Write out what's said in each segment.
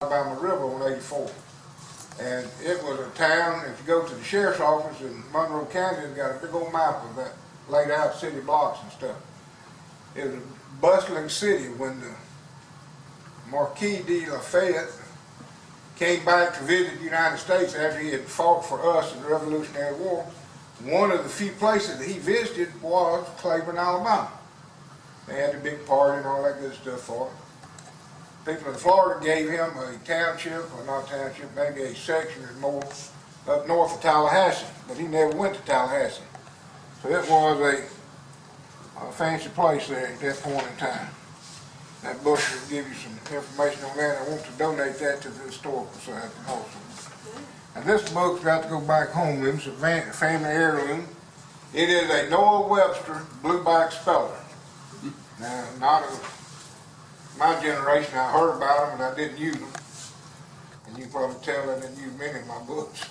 Alabama River on 84. And it was a town, if you go to the sheriff's office in Monroe County, it's got a big old map of that, laid out city blocks and stuff. It was a bustling city when the Marquis de Lafayette came back to visit the United States after he had fought for us in the Revolutionary War. One of the few places that he visited was Claiborne, Alabama. They had a big party and all that good stuff for him. People in Florida gave him a township, or not township, maybe a section or more, up north of Tallahassee, but he never went to Tallahassee. So it was a fancy place there at that point in time. That book will give you some information on that. I want to donate that to the Historical Society also. And this book's got to go back home. It's a family heirloom. It is a Noah Webster blueback speller. Now, not of my generation, I heard about them, but I didn't use them. And you can probably tell I didn't use many of my books.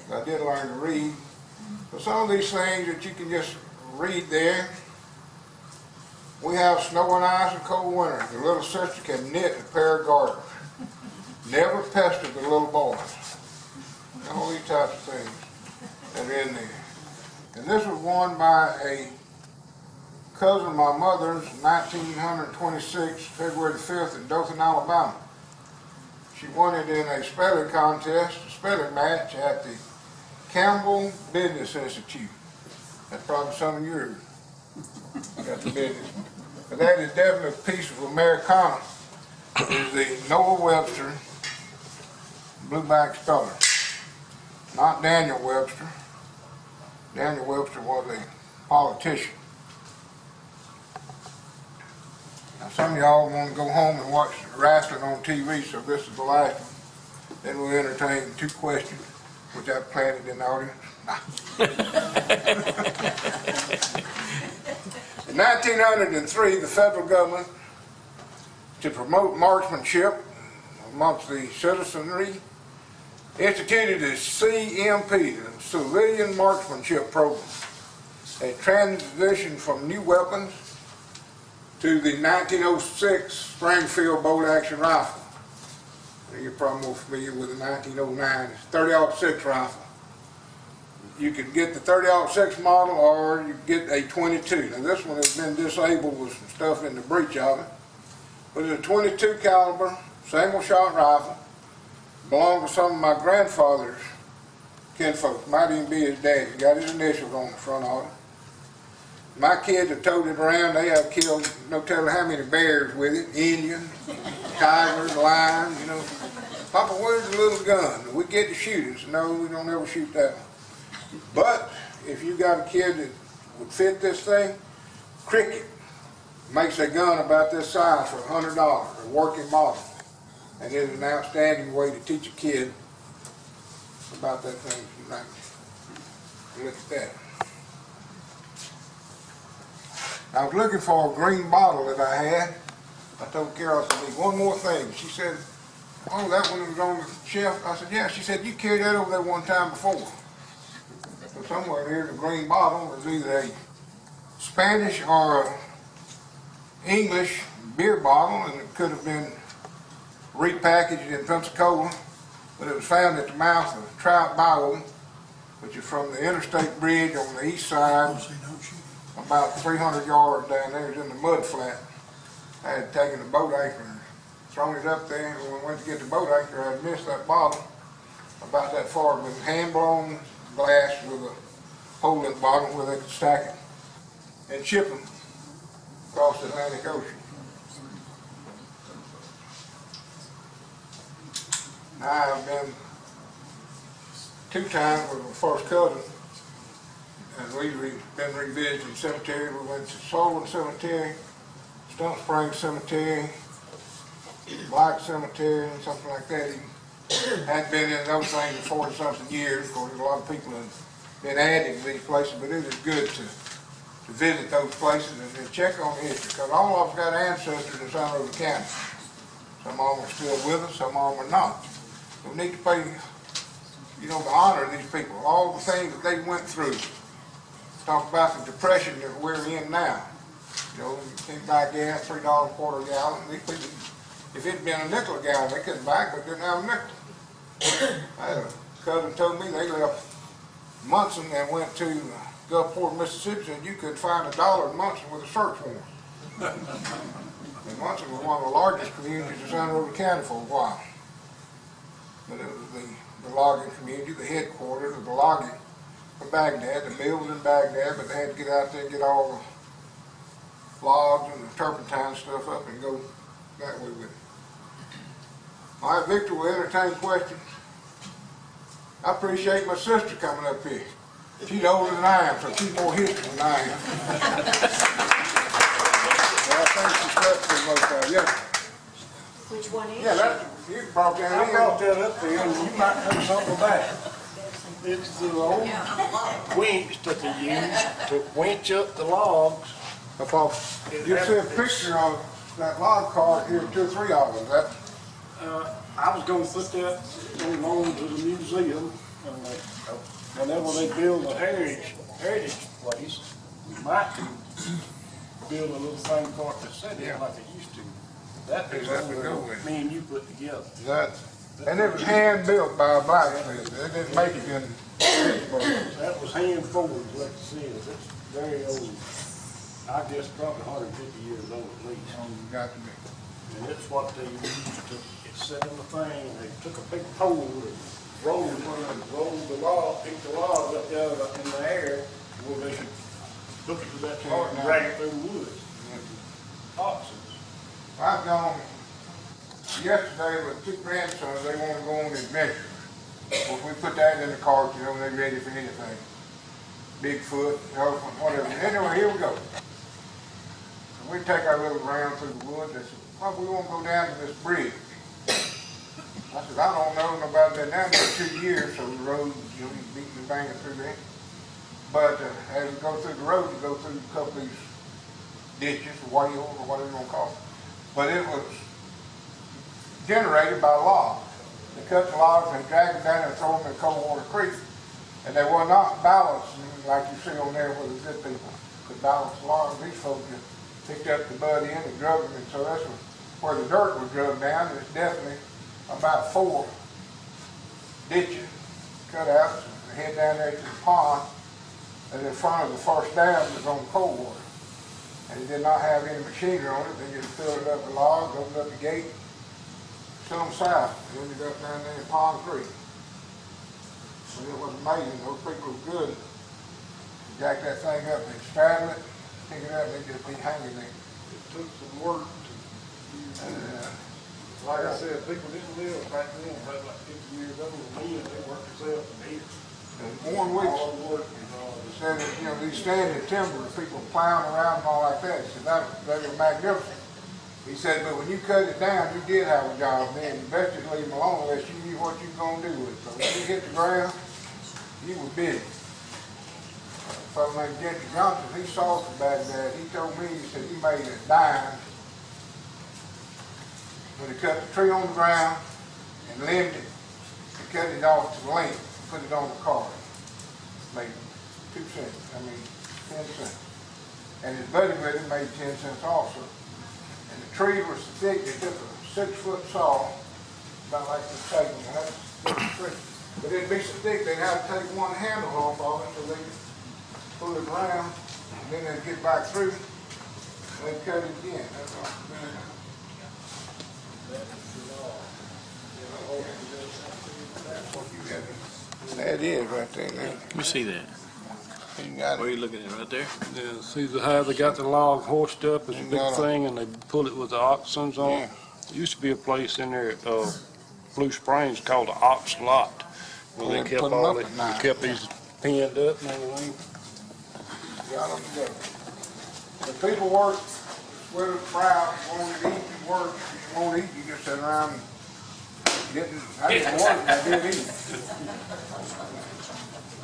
But I did learn to read. So some of these things that you can just read there. We have snow and ice and cold winter. The little sister can knit a pair of garters. Never pester the little boys. All these types of things that are in there. And this was won by a cousin of my mother's, 1926, February the 5th in Dothan, Alabama. She won it in a spelling contest, a spelling match at the Campbell Business Institute. That's probably some of yours got the business. But that is definitely a piece of Americana, is the Noah Webster blueback speller. Not Daniel Webster. Daniel Webster was a politician. Now some of y'all want to go home and watch wrestling on TV, so this is the last one. Then we'll entertain 2 questions, which I've planted in the audience. In 1903, the federal government, to promote marksmanship amongst the citizenry, instituted the CMP, the Civilian Marksmanship Program, a transition from new weapons to the 1906 Springfield bolt-action rifle. You're probably more familiar with the 1909 30-06 rifle. You could get the 30-06 model, or you could get a 22. Now this one has been disabled with some stuff in the breech of it. But it's a 22 caliber, single shot rifle. Belonged to some of my grandfather's kinfolks. Might even be his dad. He got his initials on the front of it. My kids have towed it around. They have killed no telling how many bears with it. Indians, tigers, lions, you know. Papa, where's the little gun? We get to shoot it. So no, we don't ever shoot that one. But if you got a kid that would fit this thing, Cricket makes a gun about this size for $100, a working model. And it is an outstanding way to teach a kid about that thing. You might look at that. I was looking for a green bottle that I had. I told Carol, I said, one more thing. She said, oh, that one was on the shelf. I said, yeah. She said, you carried that over there one time before. So somewhere here, the green bottle was either a Spanish or English beer bottle, and it could have been repackaged in Pensacola, but it was found at the mouth of Trout Bayou, which is from the interstate bridge on the east side, about 300 yards down there. It was in the mud flat. I had taken the boat anchor and thrown it up there, and when we went to get the boat anchor, I had missed that bottle about that far. It was hand-blown glass with a hole in the bottom where they could stack it and ship them across the Atlantic Ocean. I've been 2 times with my first cousin, and we've been revisiting cemeteries. We went to Sullivan Cemetery, Stump Springs Cemetery, Black Cemetery, and something like that. He hadn't been in those things in 40-something years. Of course, a lot of people have been added to these places, but it is good to visit those places and check on the history, because all of us got ancestors in San Rosa County. Some of them are still with us, some of them are not. We need to pay, you know, to honor these people, all the things that they went through. Talk about the depression that we're in now. You know, you can't buy gas, $3 a quarter gallon. These people If it'd been a nickel a gallon, they couldn't buy it, but didn't have a nickel. I had a cousin told me they left Munson and went to Gulfport, Mississippi, and you could find $1 in Munson with a search warrant. And Munson was one of the largest communities in Santa Rosa County for a while. But it was the logging community, the headquarters of the logging for Baghdad. The mill was in Baghdad, but they had to get out there and get all the logs and the turpentine stuff up and go that way with it. All right, Victor will entertain questions. I appreciate my sister coming up here. She's older than I am, so she's more history than I am. Well, I think she's got for most of it. Yeah. Which one is Yeah, that's, you brought that in. I brought that up there, and you might know something about it. It's the old winch that they use to winch up the logs. You see a picture of that log car here, 2 or 3 of them. That, I was gonna put that on loan to the museum, and whenever they build a heritage place, we might build a little thing for it to sit in like they used to. That is what me and you put together. And it was hand built by a blacksmith. They didn't make it in Pittsburgh. That was hand forged, like it says. It's very old. I guess probably 150 years old at least. Got to be. And it's what they used to, it set in the thing. They took a big pole and rolled the log, picked the log up there in the air where they could hook it to that cart and drag it through the woods. Oxen. I've gone yesterday with 2 grandsons. They want to go on adventures. Well, we put that in the cart, you know, they're ready for anything. Bigfoot, elephant, whatever. Anyway, here we go. So we take our little round through the woods. They said, well, we want to go down to this bridge. I said, I don't know. Nobody's been down there for 2 years, so the road, you know, beating and banging through there. But as you go through the road, you go through a couple of these ditches or whales or whatever you want to call it. But it was generated by logs. They cut the logs and drag them down and throw them in Coldwater Creek. And they were not balanced like you see on there where the good people could balance the logs. These folks just picked up the butt end and drug them. And so that's where the dirt was drugged down. There's definitely about 4 ditches cut out and head down there to the pond. And in front of the first dam was on Coldwater. And it did not have any machinery on it. They just filled it up with logs, opened up the gate, some south, and ended up down there in Pond Creek. And it was amazing. Those people were good. Jack that thing up and straddle it, pick it up, and they'd just be hanging there. It took some work to, like I said, people didn't live back then, about like 50 years old, and they worked themselves to death. And Warren Weeks said that, you know, these standing timber, people plowing around and all like that. He said that was magnificent. He said, but when you cut it down, you did have a job then. You best just leave them alone unless you knew what you were going to do with it. So when you hit the ground, you were busy. A fellow named Gentry Johnson, he saw from Baghdad. He told me, he said he made a dime when he cut the tree on the ground and limbed it and cut it off to the length and put it on the card. Made 2 cents, 10 cents. And his buddy with him made 10 cents also. And the tree was so thick, they took a 6-foot saw, about like this table, and that's a tree. But it'd be so thick, they'd have to take one handle off of it so they could pull it around, and then they'd get back through, and they'd cut it again. That's all. That's what you got. That is right there now. Let me see that. You got Where are it. you looking at, right there? Yeah, see how they got the log hoisted up as a big thing, and they pull it with the oxens on. Yeah. There used to be a place in there at Blue Springs called the Ox Lot, where Well, they they kept put 'em all up the, at night. kept these pinned up and everything. Got them together. The people work with a crowd, you want to eat, you work. If you won't eat, you just sit around getting, I didn't work, I did eat.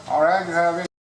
All right, you have any